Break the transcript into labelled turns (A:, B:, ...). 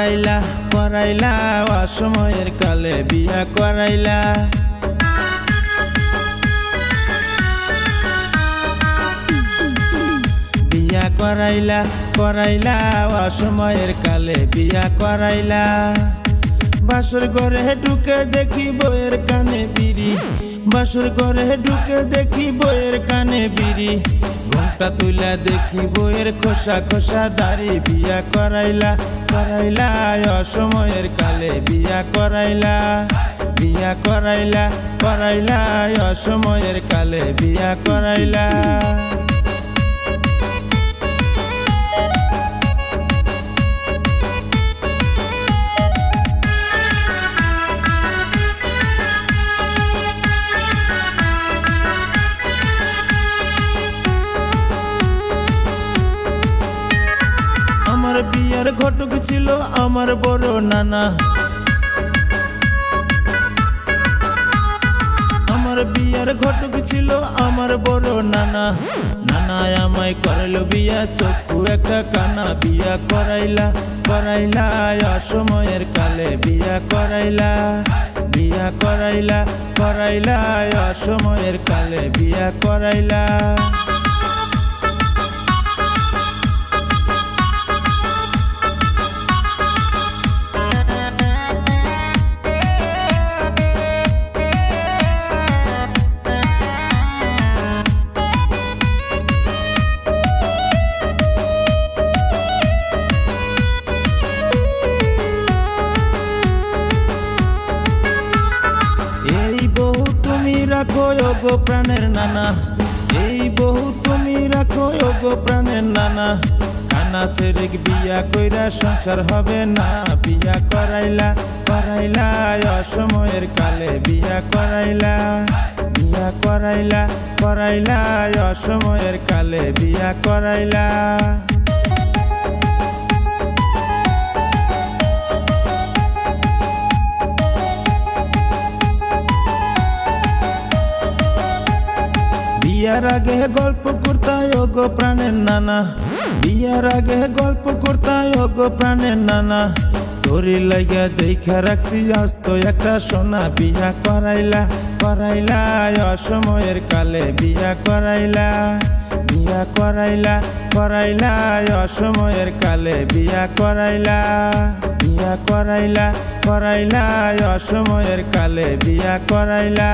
A: করাইলা করাইলা অসময়ের কালে বিয়া করাইলা। বিয়া করাইলা করাইলা অসময়ের কালে বিয়া করাইলা। বাসর ঘরে ঢুকে দেখি বইয়ের কানে বিড়ি, বাসর ঘরে ঢুকে দেখি বইয়ের কানে বিড়ি। ঘুমটা তুইলা দেখি বইয়ের খোসা খোসা দাড়ি। বিয়া করাইলা করাইলা অসময়ের কালে বিয়া করাইলা। বিয়া করাইলা করাইলা অসময়ের কালে বিয়া করাইলা। আমার বিয়ার ঘটক ছিল আমার বড় নানা, আমার বিয়ার ঘটক ছিল আমার বড় নানা। নানা আমায় করলো বিয়া চক্ষু একটা কানা। বিয়া করাইলা করাইলা অসময়ের কালে বিয়া করাইলা। বিয়া করাইলা করাইলা অসময়ের কালে বিয়া করাইলা। রাখো ওগো প্রাণের নানা, এই বহু তুমি রাখো ওগো প্রাণের নানা। কানা সেরেক বিয়া কইরা সংসার হবে না। বিয়া করাইলা করাইলা অসময়ের কালে বিয়া করাইলা। বিয়া করাইলা করাইলা অসময়ের কালে বিয়া করাইলা। বিয়ার আগে গল্প করতাই ওগো প্রাণের নানা, বিয়ার আগে গল্প করতাই ওগো প্রাণের নানা। তোরি লাগা দেখা রাখছি আস্ত একটা সোনা। বিয়া করাইলা করাইলা অসময়ের কালে বিয়া করাইলা। বিয়া করাইলা করাইলা অসময়ের কালে বিয়া করাইলা। বিয়া করাইলা করাইলা অসময়ের কালে বিয়া করাইলা।